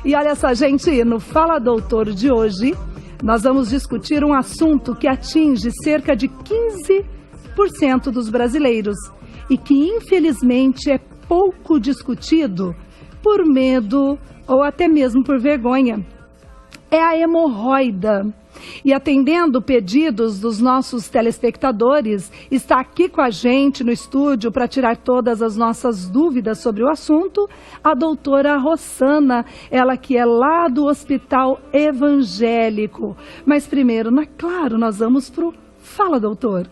E olha só, gente, no Fala Doutor de hoje, nós vamos discutir um assunto que atinge cerca de 15% dos brasileiros e que, infelizmente, é pouco discutido por medo ou até mesmo por vergonha. É a hemorroida. E atendendo pedidos dos nossos telespectadores, está aqui com a gente no estúdio para tirar todas as nossas dúvidas sobre o assunto, a doutora Rossana, ela que é lá do Hospital Evangélico. Mas primeiro, claro, nós vamos para o Fala Doutor.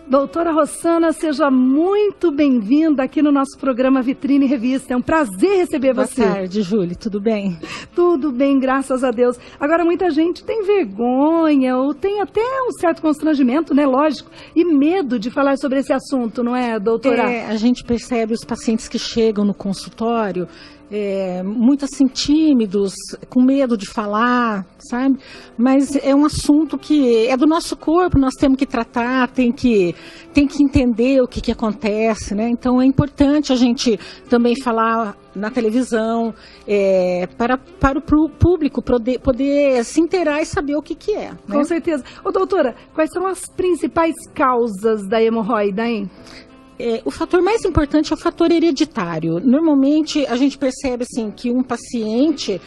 Doutora Rossana, seja muito bem-vinda aqui no nosso programa Vitrine Revista. É um prazer receber você. Boa tarde, Júlia. Tudo bem? Tudo bem, graças a Deus. Agora, muita gente tem vergonha ou tem até um certo constrangimento, né? Lógico, e medo de falar sobre esse assunto, não é, doutora? A gente percebe os pacientes que chegam no consultório muito assim tímidos, com medo de falar, sabe? Mas é um assunto que é do nosso corpo, nós temos que tratar, tem que entender o que acontece, né? Então é importante a gente também falar na televisão, para o público poder se inteirar e saber o que é. Né? Com certeza. Ô, doutora, quais são as principais causas da hemorroida, hein? O fator mais importante é o fator hereditário. Normalmente, a gente percebe assim, que um paciente,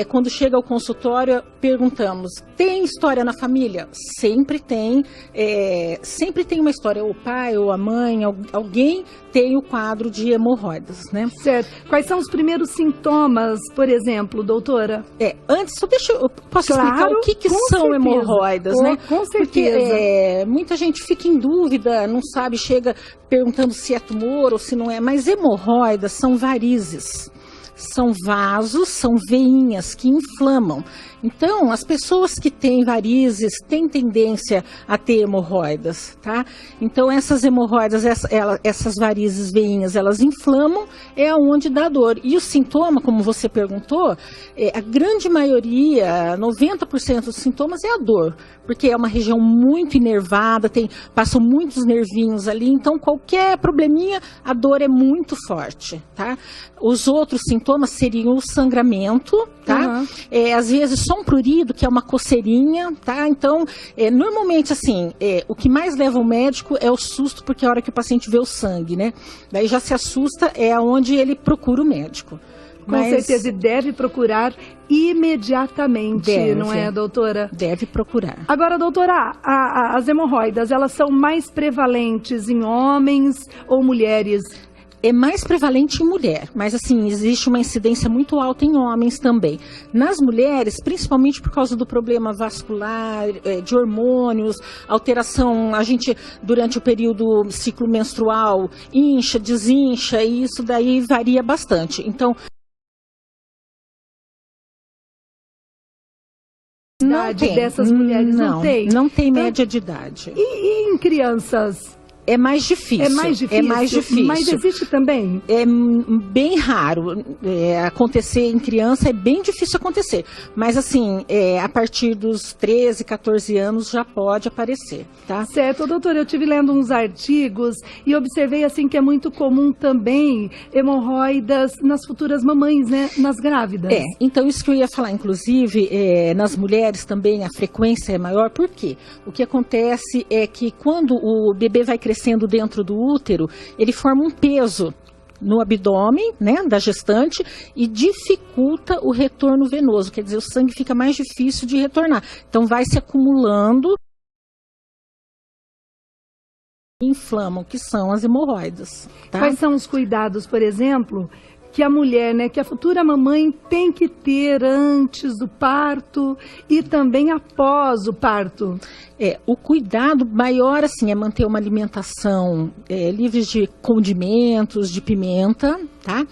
quando chega ao consultório, perguntamos, tem história na família? Sempre tem uma história, o pai ou a mãe, alguém tem o quadro de hemorroidas, né? Certo. Quais são os primeiros sintomas, por exemplo, doutora? Antes, posso explicar o que são hemorroidas, né? Com certeza. Porque muita gente fica em dúvida, não sabe, chega perguntando se é tumor ou se não é, mas hemorroidas são varizes. São vasos, são veinhas que inflamam. Então, as pessoas que têm varizes têm tendência a ter hemorroidas, tá? Então, essas hemorroidas, essas varizes, veinhas, elas inflamam, é onde dá dor. E o sintoma, como você perguntou, a grande maioria, 90% dos sintomas é a dor, porque é uma região muito inervada, passam muitos nervinhos ali, então qualquer probleminha, a dor é muito forte, tá? Os outros sintomas seriam o sangramento, tá? Uhum. Às vezes só um prurido, que é uma coceirinha, tá? Então, normalmente, assim, o que mais leva o médico é o susto, porque a hora que o paciente vê o sangue, né? Daí já se assusta, é onde ele procura o médico. Com certeza, e deve procurar imediatamente, não é, doutora? Deve procurar. Agora, doutora, as hemorroidas, elas são mais prevalentes em homens ou mulheres? É mais prevalente em mulher, mas assim, existe uma incidência muito alta em homens também. Nas mulheres, principalmente por causa do problema vascular, de hormônios, alteração, a gente, durante o período ciclo menstrual, incha, desincha, e isso daí varia bastante. Então, não tem. Dessas mulheres não tem? Não tem média de idade. E em crianças? É mais difícil. É mais difícil. Mas existe também? É bem raro acontecer em criança, é bem difícil acontecer. Mas assim, a partir dos 13, 14 anos já pode aparecer, tá? Certo, doutora, eu estive lendo uns artigos e observei assim que é muito comum também hemorroidas nas futuras mamães, né? Nas grávidas. Então isso que eu ia falar, inclusive, nas mulheres também a frequência é maior, por quê? O que acontece é que quando o bebê vai crescendo dentro do útero, ele forma um peso no abdômen, né, da gestante e dificulta o retorno venoso, quer dizer, o sangue fica mais difícil de retornar. Então vai se acumulando, inflamam, que são as hemorroidas. Tá? Quais são os cuidados, por exemplo, que a mulher, né, que a futura mamãe tem que ter antes do parto e também após o parto? O cuidado maior, assim, é manter uma alimentação livre de condimentos, de pimenta, tá?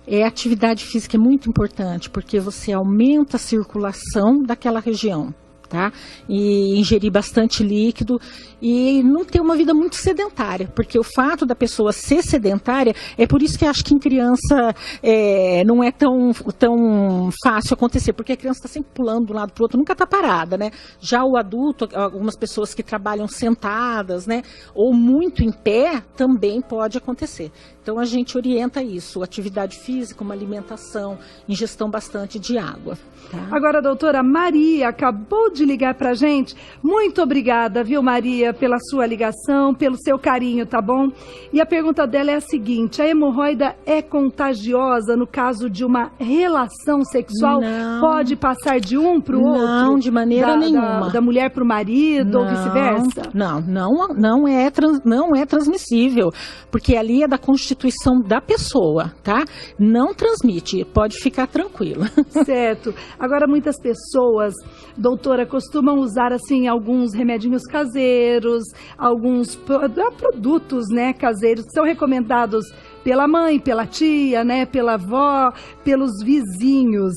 A atividade física é muito importante, porque você aumenta a circulação daquela região, tá? E ingerir bastante líquido e não ter uma vida muito sedentária, porque o fato da pessoa ser sedentária, é por isso que acho que em criança não é tão fácil acontecer, porque a criança está sempre pulando de um lado para o outro, nunca está parada, né? Já o adulto, algumas pessoas que trabalham sentadas, né, ou muito em pé, também pode acontecer. Então a gente orienta isso, atividade física, uma alimentação, ingestão bastante de água. Tá? Agora, doutora, Maria acabou de ligar pra gente. Muito obrigada, viu, Maria, pela sua ligação, pelo seu carinho, tá bom? E a pergunta dela é a seguinte: a hemorroida é contagiosa no caso de uma relação sexual? Não. Pode passar de um pro outro? Não, de maneira nenhuma. Da mulher pro marido ou vice-versa? Não é transmissível, porque ali é da constituição da pessoa, tá? Não transmite, pode ficar tranquila. Certo. Agora, muitas pessoas, doutora, costumam usar, assim, alguns remedinhos caseiros, alguns produtos, né, caseiros, que são recomendados pela mãe, pela tia, né, pela avó, pelos vizinhos.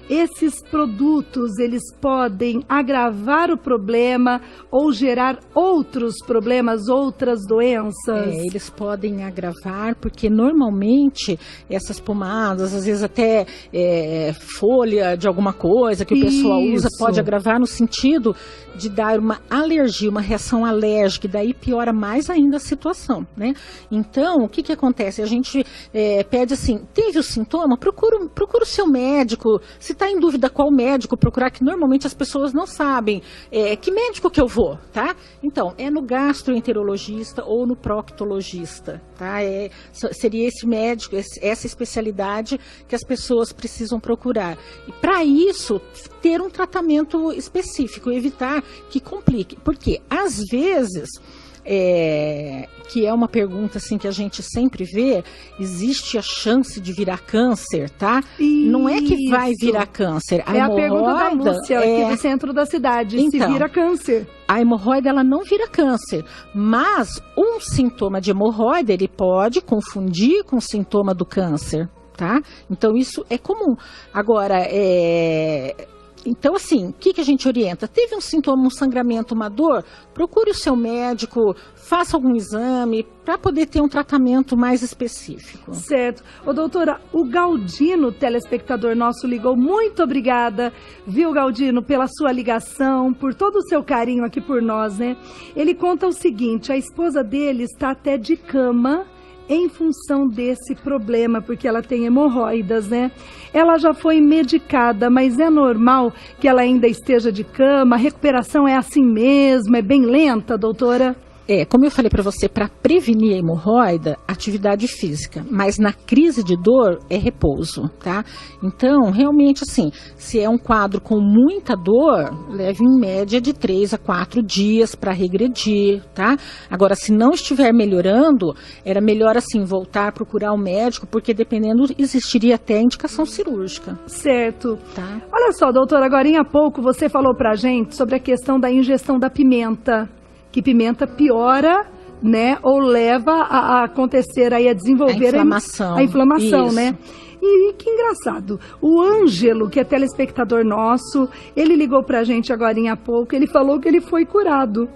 Esses produtos, eles podem agravar o problema ou gerar outros problemas, outras doenças? Eles podem agravar, porque normalmente essas pomadas, às vezes até folha de alguma coisa que o pessoal usa, pode agravar no sentido de dar uma alergia, uma reação alérgica, e daí piora mais ainda a situação, né? Então, o que acontece? A gente pede assim, teve o sintoma? Procura o seu médico. Se está em dúvida qual médico procurar, que normalmente as pessoas não sabem, que médico que eu vou, tá? Então, é no gastroenterologista ou no proctologista, tá? Seria esse médico, essa especialidade que as pessoas precisam procurar. E para isso, ter um tratamento específico, evitar que complique. Porque, às vezes, que é uma pergunta assim que a gente sempre vê, existe a chance de virar câncer, tá? Isso. Não é que vai virar câncer. A pergunta da Lúcia, aqui do centro da cidade, então, se vira câncer. A hemorroida, ela não vira câncer, mas um sintoma de hemorroida, ele pode confundir com o sintoma do câncer, tá? Então, isso é comum. Agora, então, assim, o que a gente orienta? Teve um sintoma, um sangramento, uma dor? Procure o seu médico, faça algum exame para poder ter um tratamento mais específico. Certo. Ô, doutora, o Galdino, telespectador nosso, ligou. Muito obrigada, viu, Galdino, pela sua ligação, por todo o seu carinho aqui por nós, né? Ele conta o seguinte: a esposa dele está até de cama em função desse problema, porque ela tem hemorroidas, né? Ela já foi medicada, mas é normal que ela ainda esteja de cama? A recuperação é assim mesmo? É bem lenta, doutora? Como eu falei para você, para prevenir a hemorroida, atividade física, mas na crise de dor é repouso, tá? Então, realmente assim, se é um quadro com muita dor, leve em média de 3 a 4 dias para regredir, tá? Agora, se não estiver melhorando, era melhor assim, voltar a procurar o médico, porque dependendo, existiria até indicação cirúrgica. Certo. Tá? Olha só, doutora, agorinha há pouco você falou pra gente sobre a questão da ingestão da pimenta, que pimenta piora, né, ou leva a acontecer aí, a desenvolver a inflamação, isso, né? E que engraçado, o Ângelo, que é telespectador nosso, ele ligou pra gente agorinha há pouco, ele falou que ele foi curado.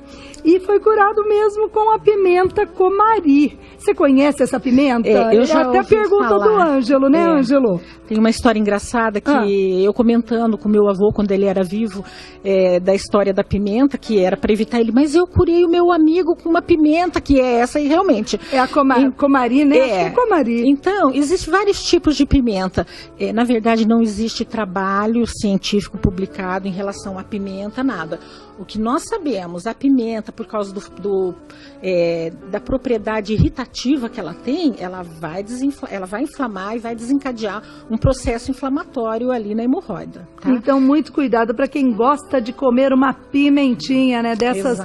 E foi curado mesmo com a pimenta Comari. Você conhece essa pimenta? Eu já até pergunta falar. do Ângelo, né, Ângelo? Tem uma história engraçada que eu comentando com meu avô quando ele era vivo, da história da pimenta, que era para evitar ele, mas eu curei o meu amigo com uma pimenta que é essa, e realmente. É a Comari, né? É Comari. Então, existem vários tipos de pimenta. Na verdade, não existe trabalho científico publicado em relação à pimenta, nada. O que nós sabemos, a pimenta, por causa da propriedade irritativa que ela tem, ela vai inflamar e vai desencadear um processo inflamatório ali na hemorroida. Tá? Então, muito cuidado para quem gosta de comer uma pimentinha, né? Dessas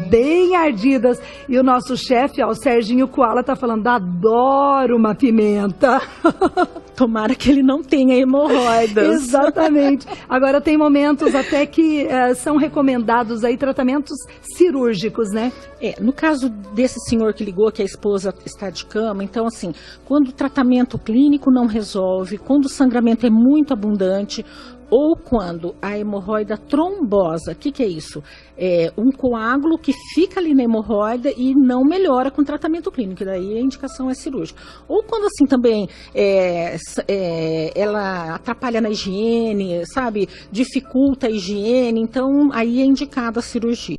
bem ardidas. E o nosso chefe, o Serginho Koala, tá falando, adoro uma pimenta. Tomara que ele não tenha hemorroidas. Exatamente. Agora, tem momentos até que são recomendados aí tratamentos cirúrgicos, né? No caso desse senhor que ligou, que a esposa está de cama, então assim, quando o tratamento clínico não resolve, quando o sangramento é muito abundante, ou quando a hemorroida trombosa. O que é isso? É um coágulo que fica ali na hemorroida e não melhora com tratamento clínico, daí a indicação é cirúrgica. Ou quando assim também ela atrapalha na higiene, sabe? Dificulta a higiene, então aí é indicada a cirurgia.